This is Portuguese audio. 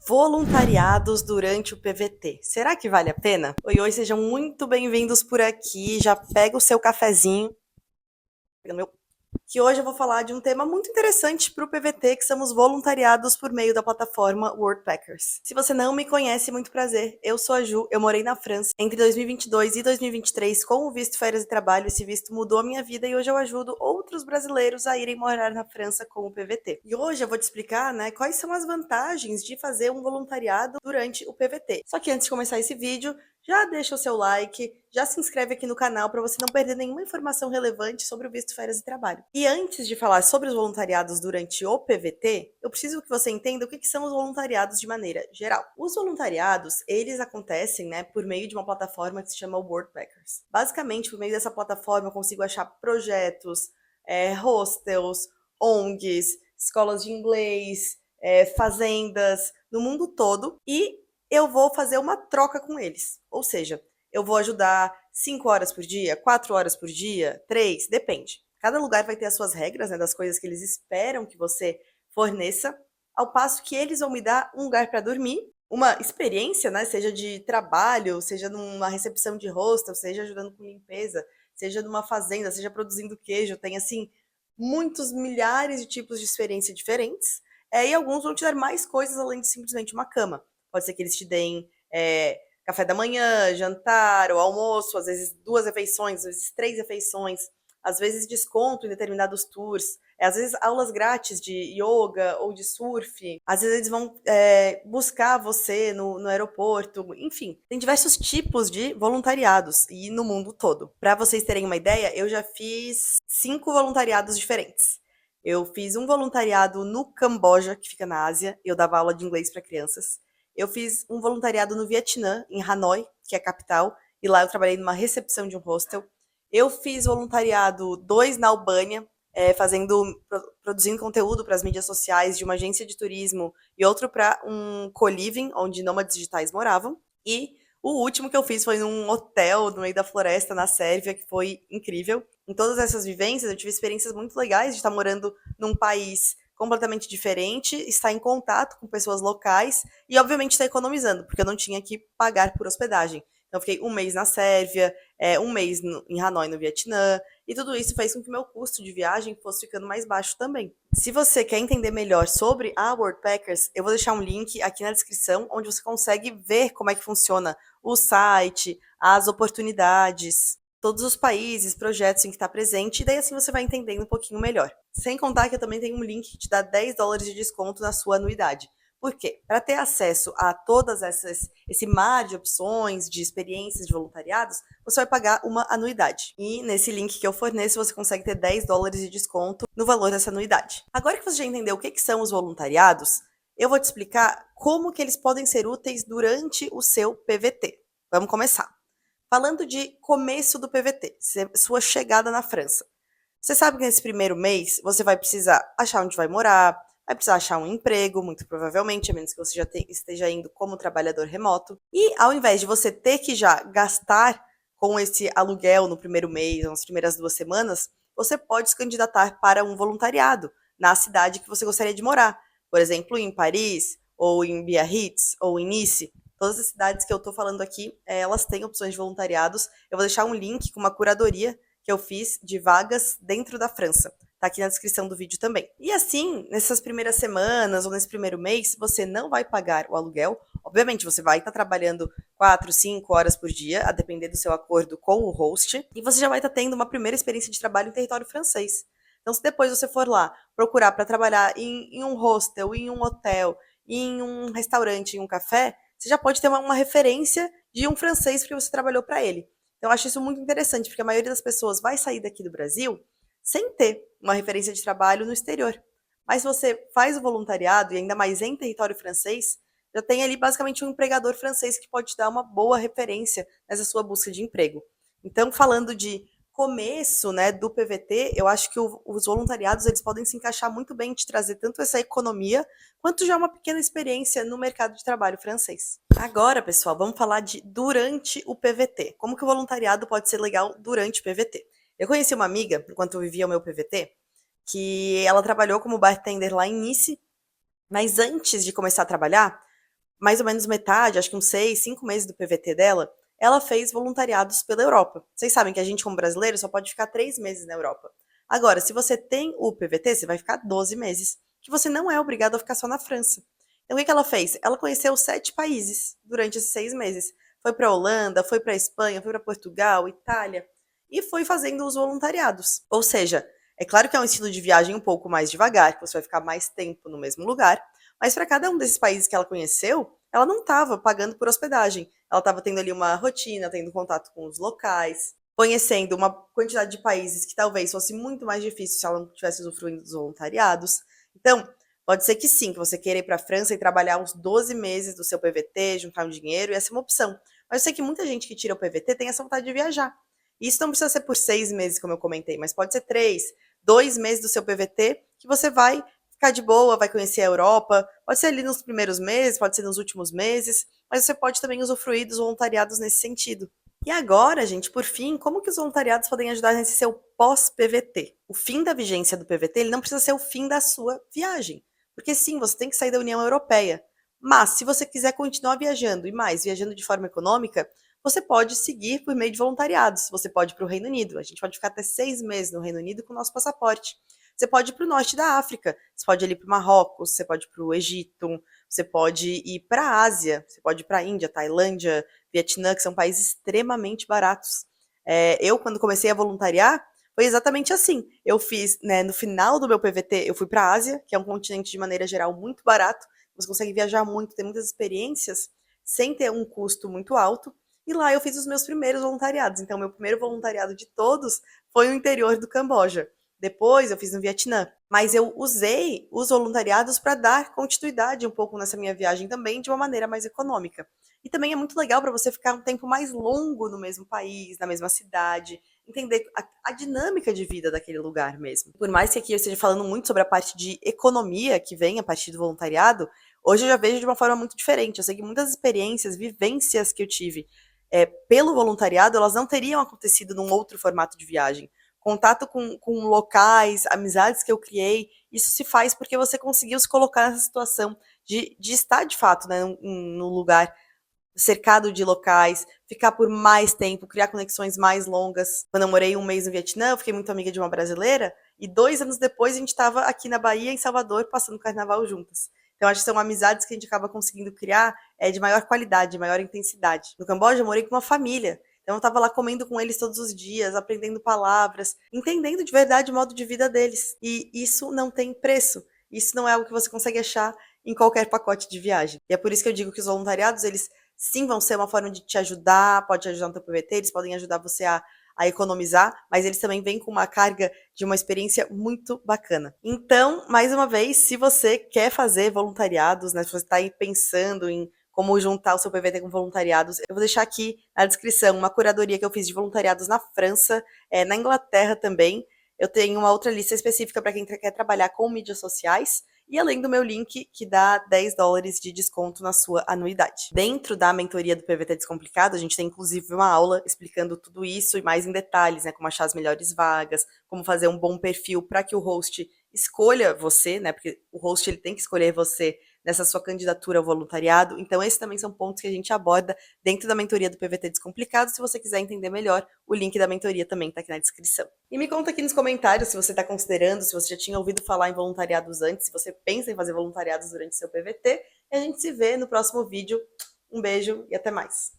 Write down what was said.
Voluntariados durante o PVT. Será que vale a pena? Oi, oi, sejam muito bem-vindos por aqui. Já pega o seu cafezinho. Pega meu que hoje eu vou falar de um tema muito interessante para o PVT, que são os voluntariados por meio da plataforma Worldpackers. Se você não me conhece, muito prazer. Eu sou a Ju, eu morei na França entre 2022 e 2023 com o visto Férias e Trabalho. Esse visto mudou a minha vida e hoje eu ajudo outros brasileiros a irem morar na França com o PVT. E hoje eu vou te explicar, né, quais são as vantagens de fazer um voluntariado durante o PVT. Só que antes de começar esse vídeo, já deixa o seu like, já se inscreve aqui no canal para você não perder nenhuma informação relevante sobre o visto Férias e Trabalho. E antes de falar sobre os voluntariados durante o PVT, eu preciso que você entenda o que são os voluntariados de maneira geral. Os voluntariados, eles acontecem, né, por meio de uma plataforma que se chama Worldpackers. Basicamente, por meio dessa plataforma, eu consigo achar projetos, hostels, ONGs, escolas de inglês, fazendas, no mundo todo, e eu vou fazer uma troca com eles. Ou seja, eu vou ajudar 5 horas por dia, 4 horas por dia, 3, depende. Cada lugar vai ter as suas regras, né, das coisas que eles esperam que você forneça, ao passo que eles vão me dar um lugar para dormir, uma experiência, né, seja de trabalho, seja numa recepção de hostel, seja ajudando com limpeza, seja numa fazenda, seja produzindo queijo, tem assim muitos milhares de tipos de experiência diferentes, e alguns vão te dar mais coisas além de simplesmente uma cama. Pode ser que eles te deem café da manhã, jantar ou almoço, às vezes 2 refeições, às vezes 3 refeições, às vezes desconto em determinados tours, às vezes aulas grátis de yoga ou de surf, às vezes eles vão buscar você no aeroporto, enfim, tem diversos tipos de voluntariados e no mundo todo. Para vocês terem uma ideia, eu já fiz 5 voluntariados diferentes. Eu fiz um voluntariado no Camboja, que fica na Ásia, eu dava aula de inglês para crianças. Eu fiz um voluntariado no Vietnã, em Hanoi, que é a capital, e lá eu trabalhei numa recepção de um hostel. Eu fiz voluntariado 2 na Albânia, produzindo conteúdo para as mídias sociais de uma agência de turismo e outro para um co-living, onde nômades digitais moravam. E o último que eu fiz foi num hotel no meio da floresta, na Sérvia, que foi incrível. Em todas essas vivências, eu tive experiências muito legais de estar morando num país completamente diferente, estar em contato com pessoas locais e, obviamente, estar economizando, porque eu não tinha que pagar por hospedagem. Então, eu fiquei um mês na Sérvia, um mês em Hanoi, no Vietnã, e tudo isso fez com que o meu custo de viagem fosse ficando mais baixo também. Se você quer entender melhor sobre a Worldpackers, eu vou deixar um link aqui na descrição, onde você consegue ver como é que funciona o site, as oportunidades, todos os países, projetos em que está presente, e daí assim você vai entendendo um pouquinho melhor. Sem contar que eu também tenho um link que te dá $10 de desconto na sua anuidade. Por quê? Para ter acesso a todas esse mar de opções, de experiências, de voluntariados, você vai pagar uma anuidade. E nesse link que eu forneço, você consegue ter $10 de desconto no valor dessa anuidade. Agora que você já entendeu o que são os voluntariados, eu vou te explicar como que eles podem ser úteis durante o seu PVT. Vamos começar. Falando de começo do PVT, sua chegada na França. Você sabe que nesse primeiro mês você vai precisar achar onde vai morar, vai precisar achar um emprego, muito provavelmente, a menos que você já esteja indo como trabalhador remoto. E ao invés de você ter que já gastar com esse aluguel no primeiro mês, nas primeiras 2 semanas, você pode se candidatar para um voluntariado na cidade que você gostaria de morar. Por exemplo, em Paris, ou em Biarritz, ou em Nice. Todas as cidades que eu estou falando aqui, elas têm opções de voluntariados. Eu vou deixar um link com uma curadoria que eu fiz de vagas dentro da França. Tá aqui na descrição do vídeo também. E assim, nessas primeiras semanas ou nesse primeiro mês, você não vai pagar o aluguel. Obviamente, você vai estar trabalhando 4, 5 horas por dia, a depender do seu acordo com o host, e você já vai estar tendo uma primeira experiência de trabalho em território francês. Então, se depois você for lá procurar para trabalhar em um hostel, em um hotel, em um restaurante, em um café, você já pode ter uma referência de um francês porque você trabalhou para ele. Então, eu acho isso muito interessante, porque a maioria das pessoas vai sair daqui do Brasil sem ter uma referência de trabalho no exterior. Mas se você faz o voluntariado, e ainda mais em território francês, já tem ali basicamente um empregador francês que pode te dar uma boa referência nessa sua busca de emprego. Então, falando de começo, né, do PVT, eu acho que os voluntariados eles podem se encaixar muito bem de trazer tanto essa economia quanto já uma pequena experiência no mercado de trabalho francês. Agora, pessoal, vamos falar de durante o PVT. Como que o voluntariado pode ser legal durante o PVT? Eu conheci uma amiga, enquanto eu vivia o meu PVT, que ela trabalhou como bartender lá em Nice, mas antes de começar a trabalhar, mais ou menos metade, acho que uns 6, 5 meses do PVT dela, ela fez voluntariados pela Europa. Vocês sabem que a gente, como brasileiro, só pode ficar 3 meses na Europa. Agora, se você tem o PVT, você vai ficar 12 meses, que você não é obrigado a ficar só na França. Então, o que que ela fez? Ela conheceu 7 países durante esses 6 meses. Foi para a Holanda, foi para a Espanha, foi para Portugal, Itália, e foi fazendo os voluntariados. Ou seja, é claro que é um estilo de viagem um pouco mais devagar, que você vai ficar mais tempo no mesmo lugar, mas para cada um desses países que ela conheceu, ela não estava pagando por hospedagem. Ela estava tendo ali uma rotina, tendo contato com os locais, conhecendo uma quantidade de países que talvez fosse muito mais difícil se ela não tivesse usufruindo dos voluntariados. Então, pode ser que sim, que você queira ir para a França e trabalhar uns 12 meses do seu PVT, juntar um dinheiro, e essa é uma opção. Mas eu sei que muita gente que tira o PVT tem essa vontade de viajar. E isso não precisa ser por 6 meses, como eu comentei, mas pode ser 3, 2 meses do seu PVT, que você vai ficar de boa, vai conhecer a Europa. Pode ser ali nos primeiros meses, pode ser nos últimos meses, mas você pode também usufruir dos voluntariados nesse sentido. E agora, gente, por fim, como que os voluntariados podem ajudar nesse seu pós-PVT? O fim da vigência do PVT, ele não precisa ser o fim da sua viagem. Porque sim, você tem que sair da União Europeia. Mas, se você quiser continuar viajando, e mais, viajando de forma econômica, você pode seguir por meio de voluntariados. Você pode ir para o Reino Unido. A gente pode ficar até 6 meses no Reino Unido com o nosso passaporte. Você pode ir para o norte da África. Você pode ir para o Marrocos, você pode ir para o Egito, você pode ir para a Ásia, você pode ir para a Índia, Tailândia, Vietnã, que são países extremamente baratos. Eu, quando comecei a voluntariar, foi exatamente assim. Eu fiz, né, no final do meu PVT, eu fui para a Ásia, que é um continente de maneira geral muito barato. Você consegue viajar muito, ter muitas experiências sem ter um custo muito alto. E lá eu fiz os meus primeiros voluntariados. Então, meu primeiro voluntariado de todos foi no interior do Camboja. Depois eu fiz no Vietnã. Mas eu usei os voluntariados para dar continuidade um pouco nessa minha viagem também, de uma maneira mais econômica. E também é muito legal para você ficar um tempo mais longo no mesmo país, na mesma cidade, entender a dinâmica de vida daquele lugar mesmo. Por mais que aqui eu esteja falando muito sobre a parte de economia que vem a partir do voluntariado, hoje eu já vejo de uma forma muito diferente. Eu sei que muitas experiências, vivências que eu tive pelo voluntariado, elas não teriam acontecido num outro formato de viagem. Contato com locais, amizades que eu criei, isso se faz porque você conseguiu se colocar nessa situação de estar de fato, né, num lugar cercado de locais, ficar por mais tempo, criar conexões mais longas. Quando eu morei um mês no Vietnã, eu fiquei muito amiga de uma brasileira, e 2 anos depois a gente estava aqui na Bahia, em Salvador, passando o carnaval juntas. Então, acho que são amizades que a gente acaba conseguindo criar de maior qualidade, de maior intensidade. No Camboja, eu morei com uma família. Então, eu estava lá comendo com eles todos os dias, aprendendo palavras, entendendo de verdade o modo de vida deles. E isso não tem preço. Isso não é algo que você consegue achar em qualquer pacote de viagem. E é por isso que eu digo que os voluntariados, eles sim vão ser uma forma de te ajudar, pode te ajudar no teu PVT, eles podem ajudar você a economizar, mas eles também vêm com uma carga de uma experiência muito bacana. Então, mais uma vez, se você quer fazer voluntariados, né, se você está aí pensando em como juntar o seu PVT com voluntariados, eu vou deixar aqui na descrição uma curadoria que eu fiz de voluntariados na França, na Inglaterra também. Eu tenho uma outra lista específica para quem quer trabalhar com mídias sociais, e além do meu link, que dá $10 de desconto na sua anuidade. Dentro da mentoria do PVT Descomplicado, a gente tem inclusive uma aula explicando tudo isso e mais em detalhes, né? Como achar as melhores vagas, como fazer um bom perfil para que o host escolha você, né? Porque o host ele tem que escolher você nessa sua candidatura ao voluntariado. Então, esses também são pontos que a gente aborda dentro da mentoria do PVT Descomplicado. Se você quiser entender melhor, o link da mentoria também está aqui na descrição. E me conta aqui nos comentários se você está considerando, se você já tinha ouvido falar em voluntariados antes, se você pensa em fazer voluntariados durante seu PVT. E a gente se vê no próximo vídeo. Um beijo e até mais.